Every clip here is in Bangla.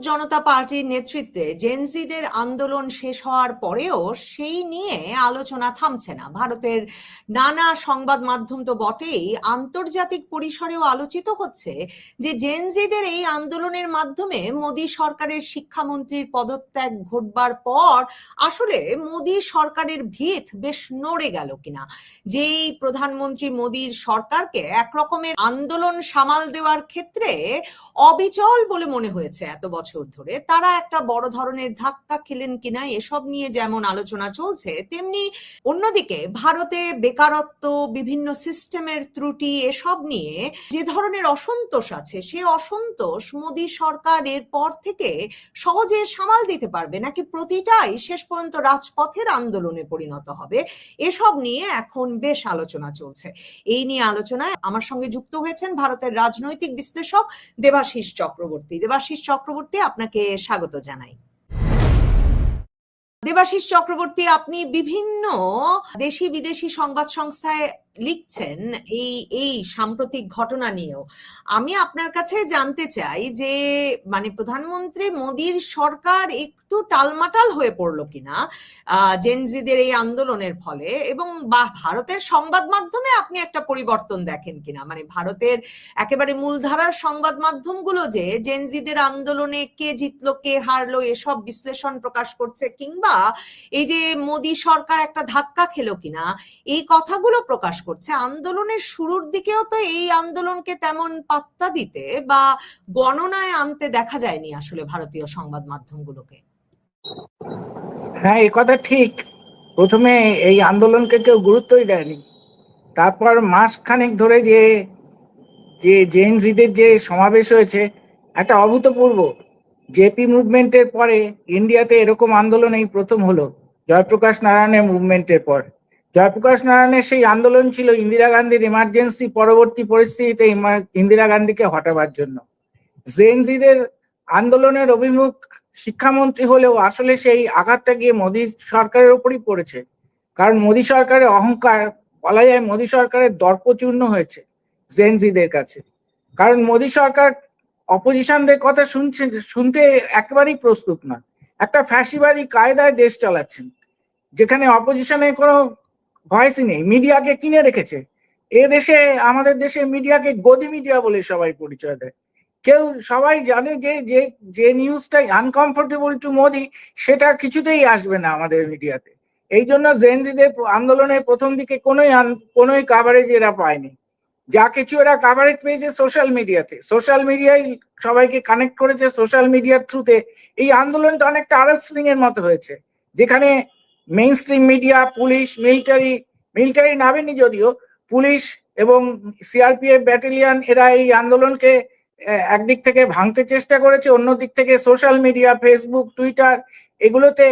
জনতা পার্টির নেতৃত্বে জেনজিদের আন্দোলন শেষ হওয়ার পরেও সেই নিয়ে আলোচনা থামছে না। ভারতের নানা সংবাদ মাধ্যম তো বটেই, আন্তর্জাতিক পরিসরেও আলোচিত হচ্ছে যে জেনজিদের এই আন্দোলনের মাধ্যমে মোদী সরকারের শিক্ষামন্ত্রীর পদত্যাগ ঘটবার পর আসলে মোদী সরকারের ভিত বেশ নড়ে গেল কিনা। যেই প্রধানমন্ত্রী মোদীর সরকারকে একরকমের আন্দোলন সামাল দেওয়ার ক্ষেত্রে অবিচল বলে মনে হয়েছে এত বছর ধরে, তারা একটা বড় ধরনের ধাক্কা খেলেন কিনা এসব নিয়ে যেমন আলোচনা চলছে, তেমনি অন্যদিকে ভারতে বেকারত্ব, বিভিন্ন সিস্টেমের ত্রুটি এসব নিয়ে যে ধরনের অসন্তোষ আছে, সে অসন্তোষ মোদী সরকার এর পর থেকে সহজে সামাল দিতে পারবে নাকি প্রতিটাই শেষ পর্যন্ত রাজপথের আন্দোলনে পরিণত হবে, এসব নিয়ে এখন বেশ আলোচনা চলছে। এই নিয়ে আলোচনায় আমার সঙ্গে যুক্ত হয়েছেন ভারতের রাজনৈতিক বিশ্লেষক দেবাশিস চক্রবর্তী। দেবাশিস চক্রবর্তী, আপনাকে স্বাগত জানাই। দেবাশিস চক্রবর্তী, আপনি বিভিন্ন দেশি বিদেশি সংবাদ সংস্থায় লিখছেন এই এই সাম্প্রতিক ঘটনা নিয়েও। আমি আপনার কাছে জানতে চাই যে প্রধানমন্ত্রী মোদীর সরকার একটু টালমাটাল হয়ে পড়লো কিনা জেনজিদের এই আন্দোলনের ফলে, এবং ভারতের সংবাদ মাধ্যমে আপনি একটা পরিবর্তন দেখেন কিনা, ভারতের একেবারে মূলধারার সংবাদ মাধ্যমগুলো যে জেনজিদের আন্দোলনে কে জিতলো কে হারলো এসব বিশ্লেষণ প্রকাশ করছে, কিংবা এই যে মোদী সরকার একটা ধাক্কা খেলো কিনা এই কথাগুলো প্রকাশ করছে। আন্দোলনের শুরুর দিকেও তো এই আন্দোলনকে তেমন পাত্তা দিতে বা গণনায় আনতে দেখা যায়নি আসলে ভারতীয় সংবাদ মাধ্যমগুলোকে। হ্যাঁ, এই কথা ঠিক। প্রথমে এই আন্দোলনকে কেউ গুরুত্বই দেয়নি। তারপর মাস খানেক ধরে যে যে জেএনজিদের যে সমাবেশ হয়েছে, একটা অভূতপূর্ব। জেপি মুভমেন্টের পরে ইন্ডিয়াতে এরকম আন্দোলন এই প্রথম হলো, জয়প্রকাশ নারায়ণের মুভমেন্টের পর। জয়প্রকাশ নারায়ণের সেই আন্দোলন ছিল ইন্দিরা গান্ধীর ইমার্জেন্সি পরবর্তী পরিস্থিতিতে ইন্দিরা গান্ধীকে হটাবার জন্য। জেএনজিদের আন্দোলনের অভিমুখ শিক্ষামন্ত্রী হলেও আসলে সেই আঘাতটা গিয়ে মোদী সরকারের উপরই পড়েছে। কারণ মোদী সরকারের অহংকার, বলা যায় মোদী সরকারের দর্পচূর্ণ হয়েছে জেএনজিদের কাছে। কারণ মোদী সরকার অপোজিশনদের কথা শুনতে একেবারেই প্রস্তুত না। একটা ফ্যাসিবাদী কায়দায় দেশ চালাচ্ছেন, যেখানে অপোজিশনের কোনো ভয়েসই নেই। মিডিয়াকে কিনে রেখেছে। এ দেশে, আমাদের দেশে মিডিয়াকে গদি মিডিয়া বলে সবাই পরিচয় দেয়। সবাই জানে যে যে নিউজটা আনকমফোর্টেবল টু মোদি, সেটা কিছুতেই আসবে না আমাদের মিডিয়াতে। এই জন্য জেনজিদের আন্দোলনের প্রথম দিকে কোনোই কাভারেজ এরা পায়নি। যা কিছু এরা কাভারেজ পেয়েছে সোশ্যাল মিডিয়াতে। সোশ্যাল মিডিয়ায় সবাইকে কানেক্ট করেছে, সোশ্যাল মিডিয়ার থ্রুতে এই আন্দোলনটা অনেকটা আরব স্প্রিং এর মতো হয়েছে, যেখানে mainstream media, police, military নামেনি যদিও, পুলিশ এবং সিআরপিএফ ব্যাটালিয়ন, এরা এই আন্দোলনকে একদিক থেকে ভাঙতে চেষ্টা করেছে, অন্যদিক থেকে সোশ্যাল মিডিয়া, ফেসবুক, টুইটার, এগুলোতে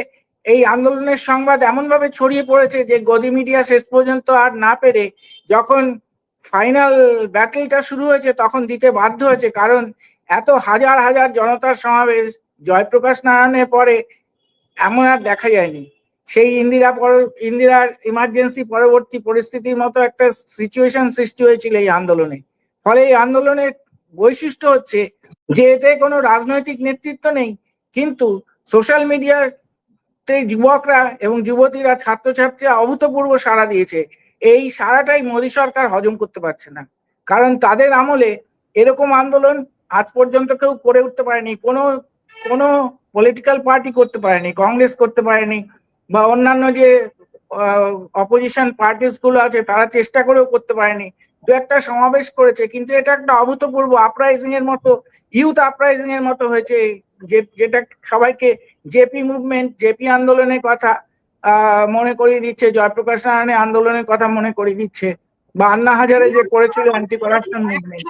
এই আন্দোলনের সংবাদ এমনভাবে ছড়িয়ে পড়েছে যে গদি মিডিয়া শেষ পর্যন্ত আর না পেরে যখন ফাইনাল ব্যাটেলটা শুরু হয়েছে তখন দিতে বাধ্য হয়েছে। কারণ এত হাজার হাজার জনতার সমাবেশ জয়প্রকাশ নারায়ণের পরে এমন আর দেখা যায়নি। সেই ইন্দিরার ইমার্জেন্সি পরবর্তী পরিস্থিতির মতো একটা সিচুয়েশন সৃষ্টি হয়েছিল এই আন্দোলনে। ফলে এই আন্দোলনের বৈশিষ্ট্য হচ্ছে যে এতে কোনো রাজনৈতিক নেতৃত্ব নেই, কিন্তু সোশ্যাল মিডিয়ার যুবকরা এবং যুবতীরা, ছাত্রছাত্রীরা অভূতপূর্ব সাড়া দিয়েছে। এই সারাটাই মোদী সরকার হজম করতে পারছে না। কারণ তাদের আমলে এরকম আন্দোলন আজ পর্যন্ত কেউ করে উঠতে পারেনি। কোনো পলিটিক্যাল পার্টি করতে পারেনি, কংগ্রেস করতে পারেনি, বা অন্যান্য যে অপোজিশন পার্টিস গুলো আছে তারা চেষ্টা করেও করতে পারেনি। দু একটা সমাবেশ করেছে, কিন্তু এটা একটা অভূতপূর্ব আপরাইজিং এর মতো, ইউথ আপরাইজিং এর মতো হয়েছে, যেটা সবাইকে জেপি মুভমেন্ট, জেপি আন্দোলনের কথা মনে করিয়ে দিচ্ছে, জয়প্রকাশ নারায়ণের আন্দোলনের কথা মনে করিয়ে দিচ্ছে, বা আন্না হাজারে যে করেছিল অ্যান্টি কারাপশন মুভমেন্ট।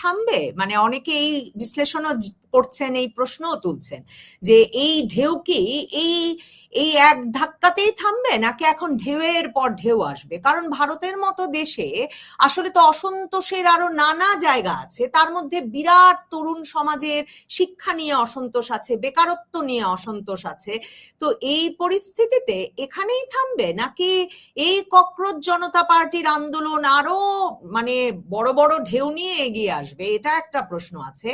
থামবে অনেকে এই বিশ্লেষণও করছেন, এই প্রশ্নও তুলছেন যে এই ঢেউ কি এই এই এক ধাক্কাতেই থামবে নাকি এখন ঢেউয়ের পর ঢেউ আসবে? কারণ ভারতের মতো দেশে আসলে তো অসন্তোষের আরো নানা জায়গা আছে, তার মধ্যে বিরাট তরুণ সমাজের শিক্ষা নিয়ে অসন্তোষ আছে, বেকারত্ব নিয়ে অসন্তোষ আছে। তো এই পরিস্থিতিতে এখানেই থামবে নাকি এই ককরোচ জনতা পার্টির আন্দোলন আরো বড় বড় ঢেউ নিয়ে এগিয়ে আসবে? এটা একটা প্রশ্ন আছে।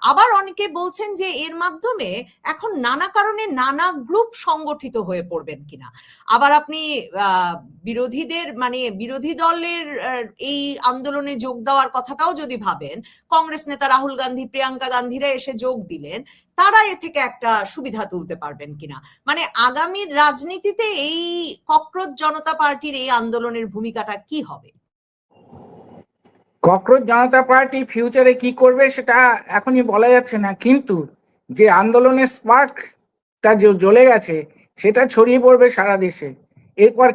আবার অনেকে বলছেন যে এর মাধ্যমে এখন নানা কারণে নানা গ্রুপ সংগঠিত হয়ে পড়বেন কিনা। আবার আপনি বিরোধীদের মানে বিরোধী দলের এই আন্দোলনে যোগ দেওয়ার কথাটাও যদি ভাবেন, কংগ্রেস নেতা রাহুল গান্ধী, প্রিয়াঙ্কা গান্ধীরা এসে যোগ দিলেন, তারা এ থেকে একটা সুবিধা তুলতে পারবেন কিনা। মানে আগামীর রাজনীতিতে এই ককরোচ জনতা পার্টির এই আন্দোলনের ভূমিকাটা কি হবে? ককরোচ জনতা পার্টি ফিউচারে কি করবে সেটা এখনই বলা যাচ্ছে না, কিন্তু যে আন্দোলনের স্পার্কটা জ্বলে গেছে সেটা ছড়িয়ে পড়বে সারা দেশে। এরপর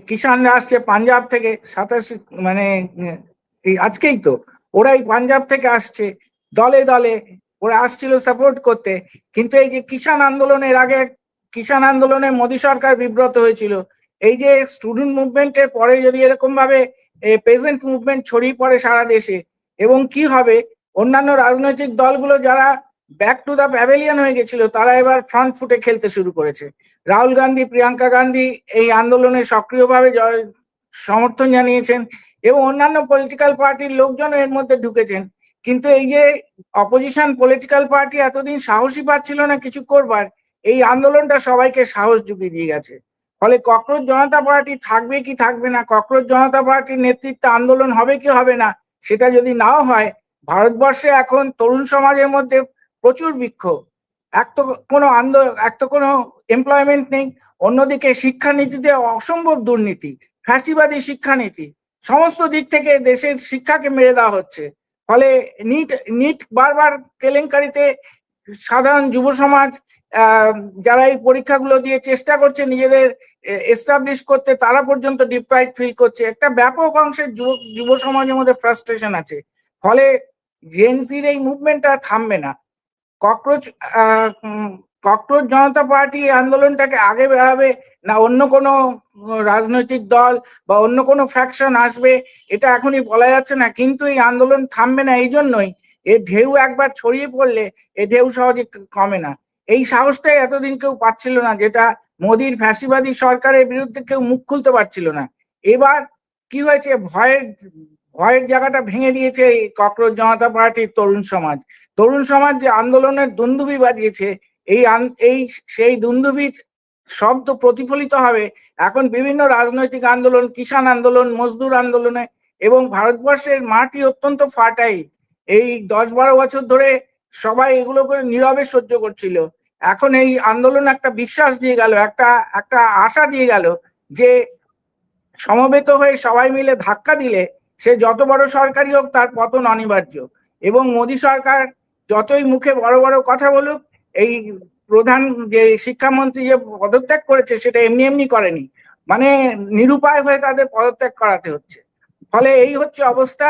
কিষানরা আসছে পাঞ্জাব থেকে, 27 মানে এই আজকেই তো ওরাই পাঞ্জাব থেকে আসছে দলে দলে, ওরা আসছিল সাপোর্ট করতে। কিন্তু এই যে কিষান আন্দোলনের আগে, কিষান আন্দোলনে মোদী সরকার বিব্রত হয়েছিল। এই যে স্টুডেন্ট মুভমেন্টের পরে যদি এরকম ভাবে পেজেন্ট মুভমেন্ট ছড়িয়ে পড়ে সারা দেশে, এবং কি হবে, অন্যান্য রাজনৈতিক দলগুলো যারা ব্যাক টু দা প্যাভিলিয়ন হয়ে গেছিল তারা এবার ফ্রন্ট ফুটে খেলতে শুরু করেছে। রাহুল গান্ধী, প্রিয়াঙ্কা গান্ধী এই আন্দোলনে সক্রিয়ভাবে সমর্থন জানিয়েছেন এবং অন্যান্য পলিটিক্যাল পার্টির লোকজন এর মধ্যে ঢুকেছেন। কিন্তু এই যে অপোজিশন পলিটিক্যাল পার্টি এতদিন সাহসী পাচ্ছিল না কিছু করবার, এই আন্দোলনটা সবাইকে সাহস জুগিয়ে দিয়ে গেছে। ফলে ককরোচ জনতা পার্টি থাকবে কি থাকবে না, ককরোচ জনতা পার্টির নেতৃত্বে আন্দোলন হবে কি হবে না, সেটা যদি নাও হয়, ভারতবর্ষে এখন তরুণ সমাজের মধ্যে প্রচুর বিক্ষোভ। এক তো কোনো এমপ্লয়মেন্ট নেই, অন্যদিকে শিক্ষানীতিতে অসম্ভব দুর্নীতি, ফ্যাসিবাদী শিক্ষানীতি, সমস্ত দিক থেকে দেশের শিক্ষাকে মেরে দেওয়া হচ্ছে। ফলে নিট বারবার কেলেঙ্কারিতে সাধারণ যুব সমাজ যারা এই পরীক্ষাগুলো দিয়ে চেষ্টা করছে নিজেদের এস্টাবলিশ করতে, তারা পর্যন্ত ডিপ্রাইভ ফিল করছে। একটা ব্যাপক অংশের যুব সমাজের মধ্যে ফ্রাস্ট্রেশন আছে। ফলে জেনজির এই মুভমেন্টটা থামবে না। ককরোচ ককরোচ জনতা পার্টি আন্দোলনটাকে আগে বাড়াবে না অন্য কোনো রাজনৈতিক দল বা অন্য কোনো ফ্যাকশন আসবে, এটা এখনই বলা যাচ্ছে না। কিন্তু এই আন্দোলন থামবে না এই জন্যই, এর ঢেউ একবার ছড়িয়ে পড়লে এ ঢেউ সহজে কমে না। এই সাহসটাই এতদিন কেউ পাচ্ছিল না, যেটা মোদির ফ্যাসিবাদী সরকারের বিরুদ্ধে কেউ মুখ খুলতে পারছিল না। এবার কি হয়েছে, ভয়ের জায়গাটা ভেঙে দিয়েছে এই ককরোচ জনতা পার্টির তরুণ সমাজ যে আন্দোলনের দুন্দুবি বাজিয়েছে, সেই দুন্দুবির শব্দ প্রতিফলিত হবে এখন বিভিন্ন রাজনৈতিক আন্দোলন, কিষাণ আন্দোলন, মজদুর আন্দোলনে। এবং ভারতবর্ষের মাটি অত্যন্ত ফার্টাইল। এই 10-12 বছর ধরে সবাই এগুলো করে নীরবে সহ্য করছিল। এখন এই আন্দোলন একটা বিশ্বাস দিয়ে গেল, একটা আশা দিয়ে গেল যে সমবেত হয়ে সবাই মিলে ধাক্কা দিলে সে যত বড় সরকারই হোক তার পতন অনিবার্য। এবং মোদী সরকার যতই মুখে বড় বড় কথা বলুক, এই প্রধান যে শিক্ষামন্ত্রী যে পদত্যাগ করেছে সেটা এমনি এমনি করেনি, মানে নিরুপায় হয়ে তাদের পদত্যাগ করাতে হচ্ছে। ফলে এই হচ্ছে অবস্থা,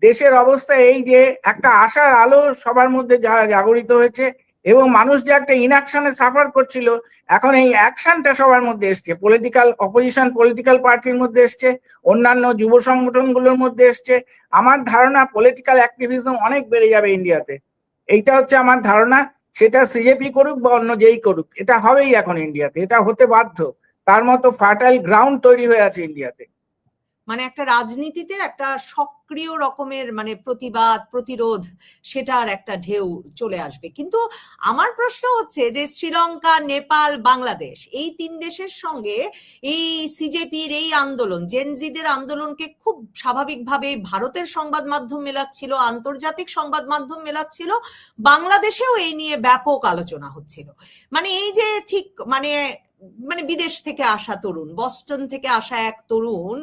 দেশের অবস্থা এই যে একটা আশার আলো সবার মধ্যে জাগরিত হয়েছে এবং মানুষ যে একটা ইনঅ্যাকশনে সাফার করছিল, এখন এই অ্যাকশনটা সবার মধ্যে এসছে, অপোজিশন পলিটিক্যাল পার্টির মধ্যে এসছে, অন্যান্য যুব সংগঠনগুলোর মধ্যে এসছে। আমার ধারণা পলিটিক্যাল অ্যাক্টিভিজম অনেক বেড়ে যাবে ইন্ডিয়াতে, এইটা হচ্ছে আমার ধারণা। সেটা সিজেপি করুক বা অন্য যেই করুক, এটা হবেই এখন ইন্ডিয়াতে, এটা হতে বাধ্য। তার মতো ফার্টাইল গ্রাউন্ড তৈরি হয়ে আছে ইন্ডিয়াতে। মানে একটা রাজনীতিতে একটা সক্রিয় রকমের মানে প্রতিবাদ, প্রতিরোধ, সেটার একটা ঢেউ চলে আসবে। কিন্তু আমার প্রশ্ন হচ্ছে যে শ্রীলঙ্কা, নেপাল, বাংলাদেশ, এই 3 দেশের সঙ্গে এই সিজেপির এই আন্দোলন, জেনজিদের আন্দোলনকে খুব স্বাভাবিকভাবে ভারতের সংবাদ মাধ্যম মেলাচ্ছিল, আন্তর্জাতিক সংবাদ মাধ্যম মেলাচ্ছিল, বাংলাদেশেও এই নিয়ে ব্যাপক আলোচনা হচ্ছিল। মানে এই যে ঠিক মানে মানে বিদেশ থেকে আসা তরুণ, বস্টন থেকে আসা এক তরুণ,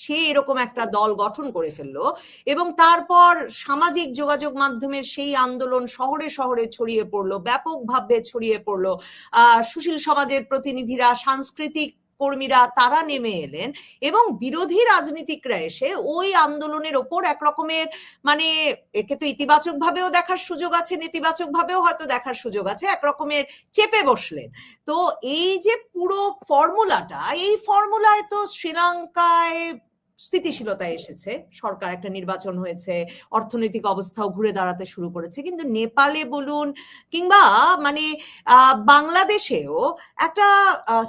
সে এরকম একটা দল গঠন করে ফেললো এবং তারপর সামাজিক যোগাযোগ মাধ্যমের সেই আন্দোলন শহরে শহরে ছড়িয়ে পড়লো, ব্যাপকভাবে ছড়িয়ে পড়লো। সুশীল সমাজের প্রতিনিধিরা, সাংস্কৃতিক কর্মীরা, তারা নেমে এলেন এবং বিরোধী রাজনীতিকরা এসে ওই আন্দোলনের ওপর এক রকমের মানে একে তো ইতিবাচক ভাবেও দেখার সুযোগ আছে, নেতিবাচক ভাবেও হয়তো দেখার সুযোগ আছে, এক রকমের চেপে বসলেন। তো এই যে পুরো ফর্মুলাটা, এই ফর্মুলায় তো শ্রীলঙ্কায় স্থিতিশীলতা এসেছে, সরকার, একটা নির্বাচন হয়েছে, অর্থনৈতিক অবস্থাও ঘুরে দাঁড়াতে শুরু করেছে, কিন্তু নেপালে বলুন কিংবা মানে বাংলাদেশেও একটা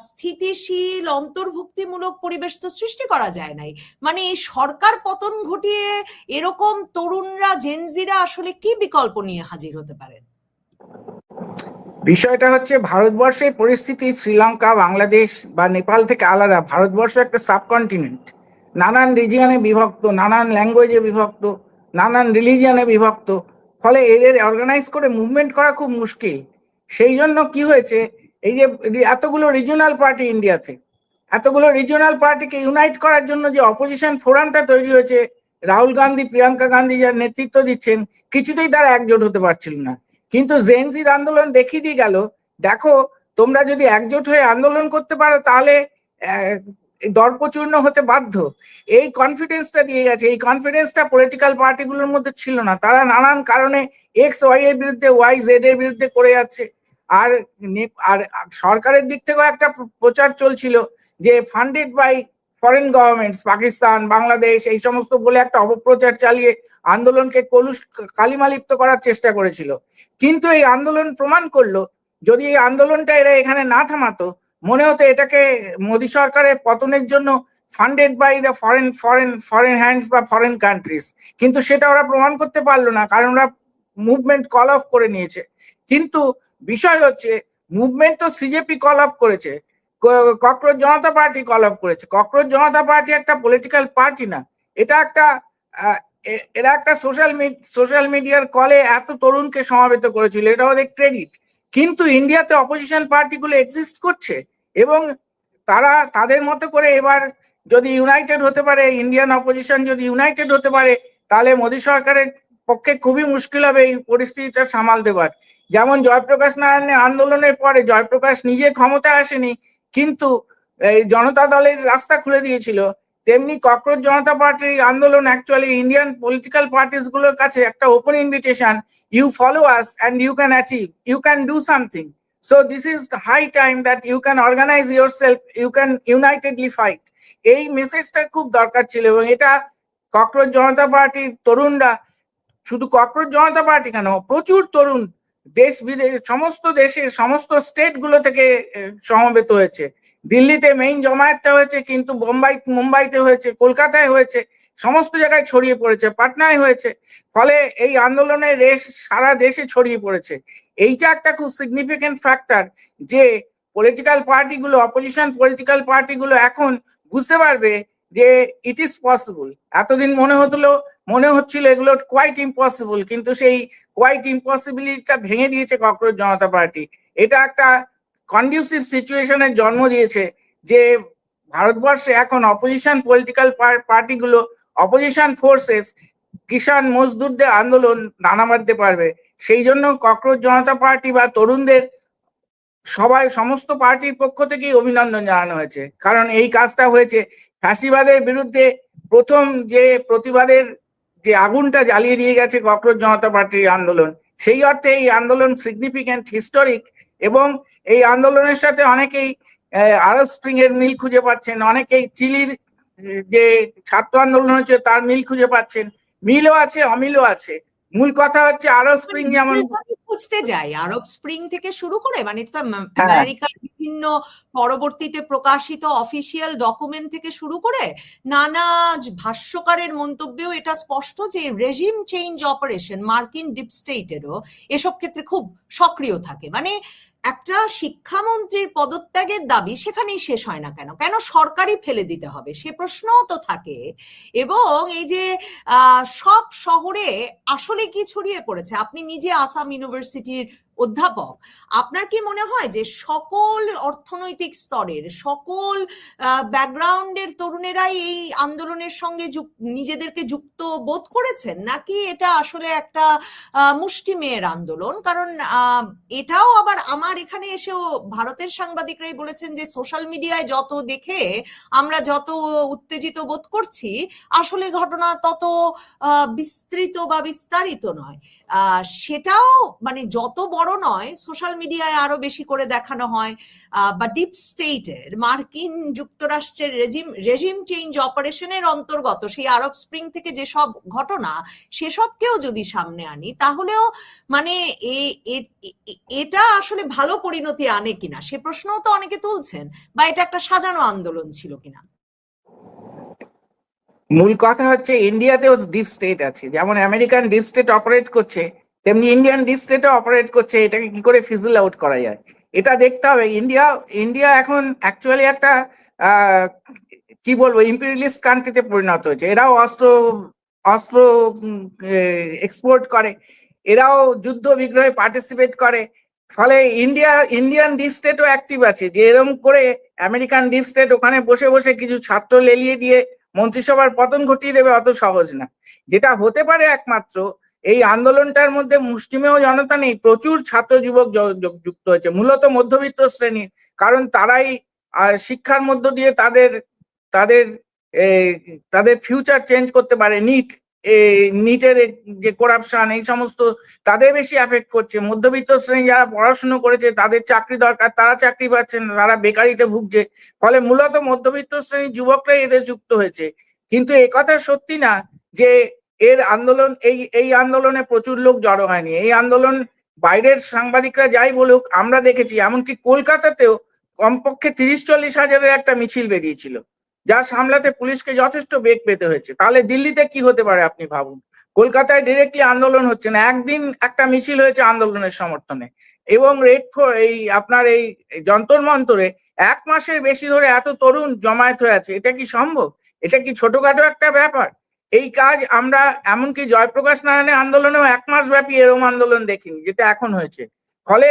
স্থিতিশীল অন্তর্ভুক্তিমূলক পরিবেশ তো সৃষ্টি করা যায় নাই। মানে এই সরকার পতন ঘটিয়ে এরকম তরুণরা, জেনজিরা আসলে কি বিকল্প নিয়ে হাজির হতে পারেন? বিষয়টা হচ্ছে, ভারতবর্ষের পরিস্থিতি শ্রীলঙ্কা, বাংলাদেশ বা নেপাল থেকে আলাদা। ভারতবর্ষ একটা সাবকন্টিনেন্ট, নানান রিজিয়নে বিভক্ত, নানান ল্যাঙ্গুয়েজে বিভক্ত, নানান রিলিজিয়নে বিভক্ত। ফলে এদের অর্গানাইজ করে মুভমেন্ট করা খুব মুশকিল। সেই জন্য কি হয়েছে, এই যে এতগুলো রিজিওনাল পার্টি ইন্ডিয়াতে, এতগুলো রিজিওনাল পার্টিকে ইউনাইট করার জন্য যে অপোজিশন ফোরামটা তৈরি হয়েছে, রাহুল গান্ধী, প্রিয়াঙ্কা গান্ধী যার নেতৃত্ব দিচ্ছেন, কিছুতেই তারা একজোট হতে পারছিল না। কিন্তু জেনজির আন্দোলন দেখিয়ে দিয়ে গেল, দেখো তোমরা যদি একজোট হয়ে আন্দোলন করতে পারো তাহলে দর্পচূর্ণ হতে বাধ্য। এই কনফিডেন্সটা দিয়ে গেছে। এই কনফিডেন্সটা পলিটিক্যাল পার্টিগুলোর মধ্যে ছিল না। তারা নানান কারণে এক্স ওয়াই এর বিরুদ্ধে, ওয়াই জেড এর বিরুদ্ধে করে যাচ্ছে। আর সরকারের দিক থেকেও একটা প্রচার চলছিল যে funded by foreign governments, Pakistan, Bangladesh, এই সমস্ত বলে একটা অপপ্রচার চালিয়ে আন্দোলনকে কালিমালিপ্ত করার চেষ্টা করেছিল। কিন্তু এই আন্দোলন প্রমাণ করলো, যদি এই আন্দোলনটা এরা এখানে না থামাতো, মনে হতো এটাকে মোদী সরকারের পতনের জন্য funded by the foreign hands বা ফরেন কান্ট্রিজ। কিন্তু সেটা ওরা প্রমাণ করতে পারলো না, কারণ ওরা মুভমেন্ট কল অফ করে নিয়েছে। কিন্তু বিষয় হচ্ছে, মুভমেন্ট তো সিজেপি কল অফ করেছে, cockroach Janata party call of করেছে। ককরোচ জনতা পার্টি একটা পলিটিক্যাল পার্টি না, এটা একটা এরা একটা সোশ্যাল মিডিয়ার কলে এত তরুণকে সমাবেত করেছিল, এটা ওদের ক্রেডিট। কিন্তু ইন্ডিয়াতে অপোজিশন পার্টিগুলো এক্সিস্ট করছে এবং তারা তাদের মতো করে এবার যদি ইউনাইটেড হতে পারে, ইন্ডিয়ান অপোজিশন যদি ইউনাইটেড হতে পারে, তাহলে মোদী সরকারের পক্ষে খুবই মুশকিল হবে এই পরিস্থিতিটা সামাল দেবার। যেমন জয়প্রকাশ নারায়ণের আন্দোলনের পরে জয়প্রকাশ নিজে ক্ষমতায় আসেনি, কিন্তু এই জনতা দলের রাস্তা খুলে দিয়েছিল, তেমনি ককরোচ জনতা পার্টির আন্দোলন অ্যাকচুয়ালি ইন্ডিয়ান পলিটিক্যাল পার্টিস গুলোর কাছে একটা open invitation, you follow us and you can achieve, you can do something. So this is the high time that you can organize yourself, you can unitedly fight. এই মেসেজটা খুব দরকার ছিল এবং এটা ককরোচ জনতা পার্টির তরুণরা, শুধু ককরোচ জনতা পার্টি কেন, প্রচুর তরুণ দেশ বিদেশ সমস্ত দেশের সমস্ত স্টেট গুলো থেকে সমবেত হয়েছে। দিল্লিতে মেইন জমায়েতটা হয়েছে, কিন্তু মুম্বাইতে হয়েছে, কলকাতায় হয়েছে, সমস্ত জায়গায় ছড়িয়ে পড়েছে, পাটনায় হয়েছে। ফলে এই আন্দোলনের রেশ সারা দেশে ছড়িয়ে পড়েছে। এইটা একটা খুব সিগনিফিকেন্ট ফ্যাক্টর যে পলিটিক্যাল পার্টিগুলো, অপোজিশন পলিটিক্যাল পার্টিগুলো এখন বুঝতে পারবে যে ইট ইজ পসিবল। এতদিন মনে হচ্ছিল এগুলো কোয়াইট ইম্পসিবল, কিন্তু সেই কোয়াইট ইম্পসিবিলিটিটা ভেঙে দিয়েছে ককরোচ জনতা পার্টি। এটা একটা কন্ডিউসিভ সিচুয়েশনের জন্ম দিয়েছে যে ভারতবর্ষে এখন অপোজিশন পলিটিক্যাল পার্টিগুলো, অপোজিশন ফোর্সেস কিষাণ মজদুরদের আন্দোলন দানা বাঁধতে পারবে। সেই জন্য ককরোচ জনতা পার্টি বা তরুণদের সমস্ত পার্টির পক্ষ থেকেই অভিনন্দন জানানো হয়েছে, কারণ এই কাজটা হয়েছে ফ্যাসিবাদের বিরুদ্ধে প্রথম যে প্রতিবাদের যে আগুনটা জ্বালিয়ে দিয়ে গেছে ককরোচ জনতা পার্টির আন্দোলন। সেই অর্থে এই আন্দোলন সিগনিফিক্যান্ট, হিস্টোরিক, এবং এই আন্দোলনের সাথে অনেকেই আরব স্প্রিং এর মিল খুঁজে পাচ্ছেন, অনেকেই চিলির যে ছাত্র আন্দোলন হচ্ছে তার মিল খুঁজে পাচ্ছেন। মিলও আছে, অমিলও আছে। মূল কথা হচ্ছে আরব স্প্রিং যেমন খুঁজতে যাই, আরব স্প্রিং থেকে শুরু করে মানে এটা আমেরিকার বিভিন্ন পরবর্তীতে প্রকাশিত অফিসিয়াল ডকুমেন্ট থেকে শুরু করে নানা ভাষ্যকারের মন্তব্যেও এটা স্পষ্ট যে রেজিম চেঞ্জ অপারেশন মার্কিন ডিপ স্টেটেরও এসব ক্ষেত্রে খুব সক্রিয় থাকে। মানে একটা শিক্ষামন্ত্রীর পদত্যাগের দাবি সেখানেই শেষ হয় না কেন, কেন সরকারই ফেলে দিতে হবে, সে প্রশ্নও তো থাকে। এবং এই যে সব শহরে আসলে কি ছড়িয়ে পড়েছে, আপনি নিজে আসাম ইউনিভার্সিটির অধ্যাপক, আপনার কি মনে হয় যে সকল অর্থনৈতিক স্তরের, সকল ব্যাকগ্রাউন্ডের তরুণেরাই এই আন্দোলনের সঙ্গে নিজেদেরকে যুক্ত বোধ করেছেন, নাকি এটা আসলে একটা মুষ্টিমেয়ের আন্দোলন? কারণ এটাও আবার আমার আর এখানে এসেও ভারতের সাংবাদিকরাই বলেছেন যে সোশ্যাল মিডিয়ায় যত দেখে আমরা যত উত্তেজিত বোধ করছি, আসলে ঘটনা তত বিস্তৃত বা বিস্তারিত নয়। সেটাও মানে যত বড় নয়, সোশ্যাল মিডিয়ায় আরো বেশি করে দেখানো হয়, বা ডিপ স্টেটের মার্কিন যুক্তরাষ্ট্রের রেজিম চেঞ্জ অপারেশনের অন্তর্গত সেই আরব স্প্রিং থেকে যেসব ঘটনা, সেসবকেও যদি সামনে আনি, তাহলেও মানে এটা আসলে ভালো পরিণতি আনে কিনা সে প্রশ্নও তো অনেকে তুলছেন, বা এটা একটা সাজানো আন্দোলন ছিল কিনা। মূল কথা হচ্ছে ইন্ডিয়াতেও ডিপ স্টেট আছে, যেমন আমেরিকান ডিপ স্টেট অপারেট করছে, তেমনি ইন্ডিয়ান ডিপ স্টেটও অপারেট করছে। এটাকে কি করে ফিজল আউট করা যায় এটা দেখতে হবে। ইন্ডিয়া এখন অ্যাকচুয়ালি একটা কি বলবো ইম্পেরিয়ালিস্ট কান্ট্রিতে পরিণত হয়েছে। এরাও অস্ত্র অস্ত্র এক্সপোর্ট করে, এরাও যুদ্ধ বিগ্রহে পার্টিসিপেট করে। ফলে ইন্ডিয়ান ডিপ স্টেটও অ্যাক্টিভ আছে, যে এরকম করে আমেরিকান ডিপ স্টেট ওখানে বসে বসে কিছু ছাত্র লেলিয়ে দিয়ে মন্ত্রিসভার পতন ঘটিয়ে দেবে, অত সহজ না। যেটা হতে পারে একমাত্র, এই আন্দোলনটার মধ্যে মুষ্টিমেয় জনতা নেই, প্রচুর ছাত্র যুবক যুক্ত হয়েছে, মূলত মধ্যবিত্ত শ্রেণীর। কারণ তারাই শিক্ষার মধ্য দিয়ে তাদের তাদের তাদের ফিউচার চেঞ্জ করতে পারে। নিটের যে করাপশন, এই সমস্ত তাদের বেশি এফেক্ট করছে। মধ্যবিত্ত শ্রেণী যারা পড়াশুনো করেছে, তাদের চাকরি দরকার, তারা চাকরি পাচ্ছেন, তারা বেকারিতে ভুগছে। ফলে মূলত মধ্যবিত্ত শ্রেণীর যুবকরাই এদের যুক্ত হয়েছে। কিন্তু একথা সত্যি না যে এর আন্দোলন এই আন্দোলনে প্রচুর লোক জড়ো হয়নি। এই আন্দোলন বাইরের সাংবাদিকরা যাই বলুক, আমরা দেখেছি এমনকি কলকাতাতেও কমপক্ষে 30-40 হাজারের একটা মিছিল বেরিয়েছিল, যা সামলাতে পুলিশকে যথেষ্ট বেগ পেতে হয়েছে। তাহলে দিল্লিতে কি হতে পারে আপনি ভাবুন। কলকাতায় ডিরেক্টলি আন্দোলন হচ্ছে না, একদিন একটা মিছিল হয়েছে আন্দোলনের সমর্থনে, এবং আপনার এই যন্তর মন্তরে 1 মাসের বেশি ধরে এত তরুণ জমায়েত হয়ে আছে। এটা কি সম্ভব? এটা কি ছোটখাটো একটা ব্যাপার? এই কাজ আমরা এমনকি জয়প্রকাশ নারায়ণের আন্দোলনেও 1 মাস ব্যাপী এরকম আন্দোলন দেখিনি, যেটা এখন হয়েছে। ফলে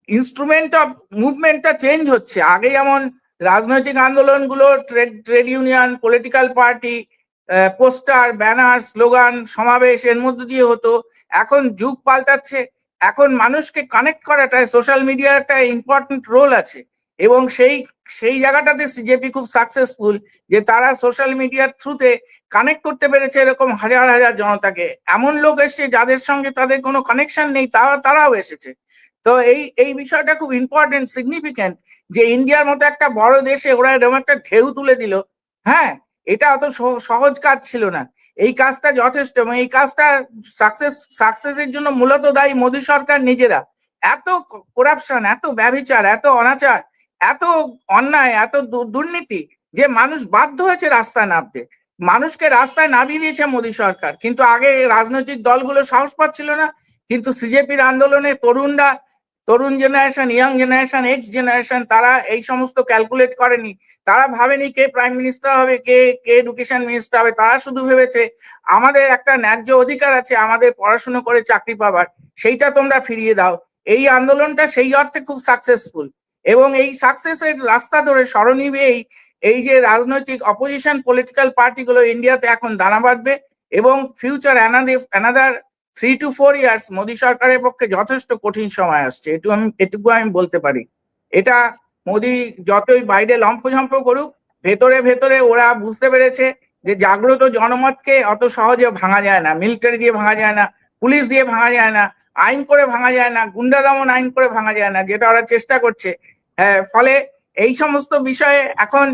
ইনস্ট্রুমেন্ট অফ মুভমেন্টটা চেঞ্জ হচ্ছে। আগে যেমন রাজনৈতিক আন্দোলনগুলো trade union, political party, poster, banner, slogan, সমাবেশ এর মধ্যে দিয়ে হতো, এখন যুগ পাল্টাচ্ছে। এখন মানুষকে কানেক্ট করাটায় সোশ্যাল মিডিয়ার একটা ইম্পর্টেন্ট রোল আছে, এবং সেই জায়গাটাতে সিজেপি খুব সাকসেসফুল, যে তারা সোশ্যাল মিডিয়ার থ্রুতে কানেক্ট করতে পেরেছে এরকম হাজার হাজার জনতাকে। এমন লোক এসছে যাদের সঙ্গে তাদের কোনো কানেকশন নেই, তারাও এসেছে। তো এই বিষয়টা খুব ইম্পর্টেন্ট, সিগনিফিক্যান্ট, যে ইন্ডিয়ার মতো একটা বড় দেশে ওরা এরকম একটা ঢেউ তুলে দিল। হ্যাঁ, এটা অত সহজ কাজ ছিল না। এই কাজটা যথেষ্ট, এবং এই কাজটা সাকসেসের জন্য মূলত দায়ী মোদী সরকার নিজেরা। এত করাপশন, এত ব্যভিচার, এত অনাচার, এত অন্যায়, এত দুর্নীতি, যে মানুষ বাধ্য হয়েছে রাস্তায় নামতে। মানুষকে রাস্তায় নামিয়ে দিয়েছে মোদী সরকার। কিন্তু আগে রাজনৈতিক দলগুলো সাহস পাচ্ছিল না, কিন্তু সিজেপির আন্দোলনে তরুণ generation, young generation, X generation, তারা এই সমস্ত ক্যালকুলেট করেনি। তারা ভাবেনি কে প্রাইম মিনিস্টার হবে, কে এডুকেশন মিনিস্টার হবে। তারা শুধু ভেবেছে আমাদের একটা ন্যায্য অধিকার আছে আমাদের পড়াশোনা করে চাকরি পাবার, সেইটা তোমরা ফিরিয়ে দাও। এই আন্দোলনটা সেই অর্থে খুব সাকসেসফুল, এবং এই সাকসেসের রাস্তা ধরে স্মরণীয় এই যে রাজনৈতিক অপোজিশন পলিটিক্যাল পার্টিগুলো ইন্ডিয়াতে এখন দানা বাঁধবে, এবং future another 3 to 4 years Modi সরকারের পক্ষে যথেষ্ট কঠিন সময় আসছে। এটুকু আমি বলতে পারি। এটা মোদী যতই বাইরে লম্ফঝম্প করুক, ভেতরে ভেতরে ওরা বুঝতে পেরেছে যে জাগ্রত জনমতকে অত সহজে ভাঙা যায় না, মিলিটারি দিয়ে ভাঙা যায় না, পুলিশ দিয়ে ভাঙা যায় না, আইন করে ভাঙা যায় না, গুন্ডা দমন আইন করে ভাঙা যায় না, যেটা ওরা চেষ্টা করছে। ফলে এই সমস্ত বিষয়ে এখন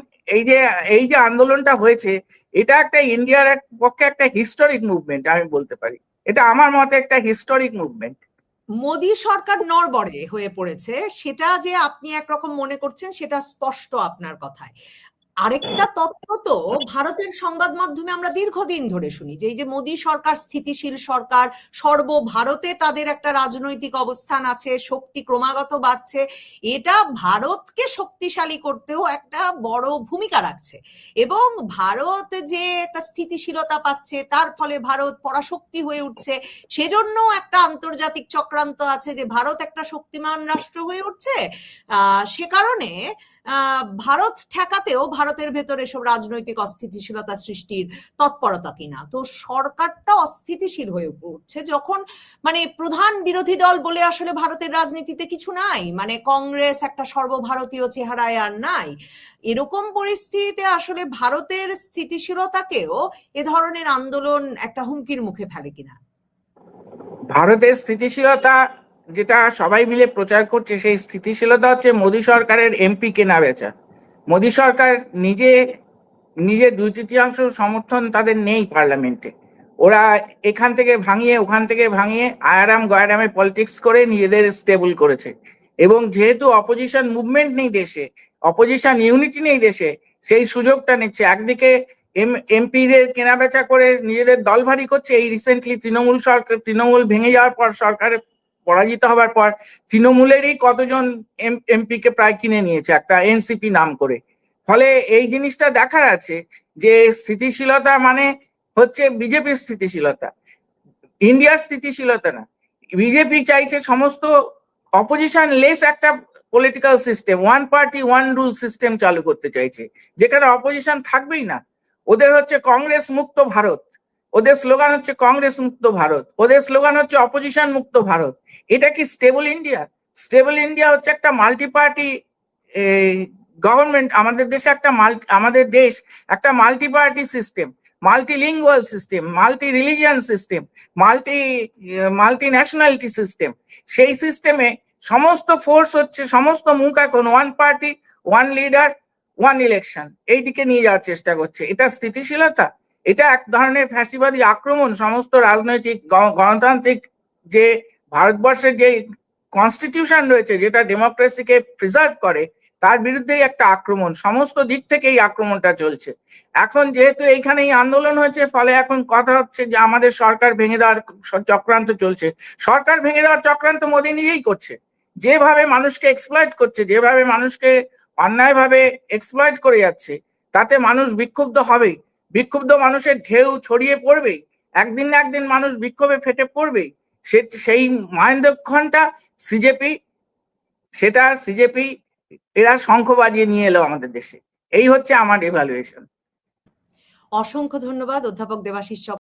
এই যে আন্দোলনটা হয়েছে, এটা একটা ইন্ডিয়ার পক্ষে একটা হিস্টোরিক মুভমেন্ট আমি বলতে পারি। এটা আমার মতে একটা হিস্টোরিক মুভমেন্ট। মোদী সরকার নড়বড়ে হয়ে পড়েছে, সেটা যে আপনি একরকম মনে করছেন সেটা স্পষ্ট আপনার কথায়। আরেকটা তথ্য তো ভারতের সংবাদ মাধ্যমে আমরা দীর্ঘদিন ধরে শুনি যে এই যে মোদী সরকার স্থিতিশীল সরকার, সর্বভারতে তাদের একটা রাজনৈতিক অবস্থান আছে, শক্তি ক্রমাগত বাড়ছে, এটা ভারতকে শক্তিশালী করতেও একটা বড় ভূমিকা রাখছে। এবং ভারত যে একটা স্থিতিশীলতা পাচ্ছে, তার ফলে ভারত পরাশক্তি হয়ে উঠছে, সেজন্য একটা আন্তর্জাতিক চক্রান্ত আছে যে ভারত একটা শক্তিমান রাষ্ট্র হয়ে উঠছে। সে কারণে ভারত ঠেকাতেও ভারতের ভেতরে এসব রাজনৈতিক অস্থিতিশীলতা সৃষ্টির তৎপরতা কিনা। তো সরকারটা অস্থিতিশীল হয়ে উঠছে যখন মানে প্রধান বিরোধী দল বলে আসলে ভারতের রাজনীতিতে কিছু নাই, মানে কংগ্রেস একটা সর্বভারতীয় চেহারায় আর নাই। এরকম পরিস্থিতিতে আসলে ভারতের স্থিতিশীলতাকেও এ ধরনের আন্দোলন একটা হুমকির মুখে ফেলে কিনা? ভারতের স্থিতিশীলতা যেটা সবাই মিলে প্রচার করছে, সেই স্থিতিশীলতা হচ্ছে মোদী সরকারের এমপি কেনা বেচা। মোদী সরকার নিজে 2/3 সমর্থন তাদের নেই পার্লামেন্টে। ওরা এখান থেকে ভাঙিয়ে ওখান থেকে ভাঙিয়ে আয়ারাম গয়ারামে পলিটিক্স করে নিজেদের স্টেবল করেছে। এবং যেহেতু অপোজিশন মুভমেন্ট নেই দেশে, অপোজিশন ইউনিটি নেই দেশে, সেই সুযোগটা নিচ্ছে। একদিকে এমপিদের কেনাবেচা করে নিজেদের দল ভারী করছে। এই রিসেন্টলি তৃণমূল ভেঙে যাওয়ার পর, সরকারে পরাজিত হবার পর তৃণমূলেরই কতজন এমপি কে প্রায় কিনে নিয়েছে একটা এনসিপি নাম করে। ফলে এই জিনিসটা দেখার আছে যে স্থিতিশীলতা মানে হচ্ছে বিজেপির স্থিতিশীলতা, ইন্ডিয়ার স্থিতিশীলতা না। বিজেপি চাইছে সমস্ত অপোজিশন লেস একটা political system, one party one rule system চালু করতে চাইছে, যেখানে অপোজিশন থাকবেই না। ওদের হচ্ছে কংগ্রেস মুক্ত ভারত, ওদের স্লোগান হচ্ছে কংগ্রেস মুক্ত ভারত, ওদের স্লোগান হচ্ছে অপোজিশন মুক্ত ভারত। এটা কি স্টেবল ইন্ডিয়া? স্টেবল ইন্ডিয়া হচ্ছে একটা মাল্টি পার্টি গভর্নমেন্ট। আমাদের দেশ একটা multi party system, multilingual system, multi religion system, multi nationality system. সেই সিস্টেমে সমস্ত ফোর্স হচ্ছে, সমস্ত মুখ এখন one party one leader one election, এই দিকে নিয়ে যাওয়ার চেষ্টা করছে। এটা স্থিতিশীলতা? এটা এক ধরনের ফ্যাসিবাদী আক্রমণ সমস্ত রাজনৈতিক গণতান্ত্রিক যে ভারতবর্ষের যে কনস্টিটিউশন রয়েছে, যেটা ডেমোক্রেসিকে প্রিজার্ভ করে, তার বিরুদ্ধেই একটা আক্রমণ। সমস্ত দিক থেকে এই আক্রমণটা চলছে। এখন যেহেতু এইখানে এই আন্দোলন হয়েছে, ফলে এখন কথা হচ্ছে যে আমাদের সরকার ভেঙে দেওয়ার চক্রান্ত চলছে। সরকার ভেঙে দেওয়ার চক্রান্ত মোদী নিজেই করছে। যেভাবে মানুষকে এক্সপ্লয়েট করছে, যেভাবে মানুষকে অন্যায়ভাবে এক্সপ্লয়েট করে যাচ্ছে, তাতে মানুষ বিক্ষুব্ধ হবেই। বিক্ষুব্ধ মানুষের ঢেউ ছড়িয়ে পড়বেই। একদিন না একদিন মানুষ বিক্ষোভে ফেটে পড়বেই। সেই মহেন্দ্রক্ষণটা সিজেপি এরা শঙ্খ বাজিয়ে নিয়ে এলো আমাদের দেশে। এই হচ্ছে আমার এভালুয়েশন। অসংখ্য ধন্যবাদ অধ্যাপক দেবাশিস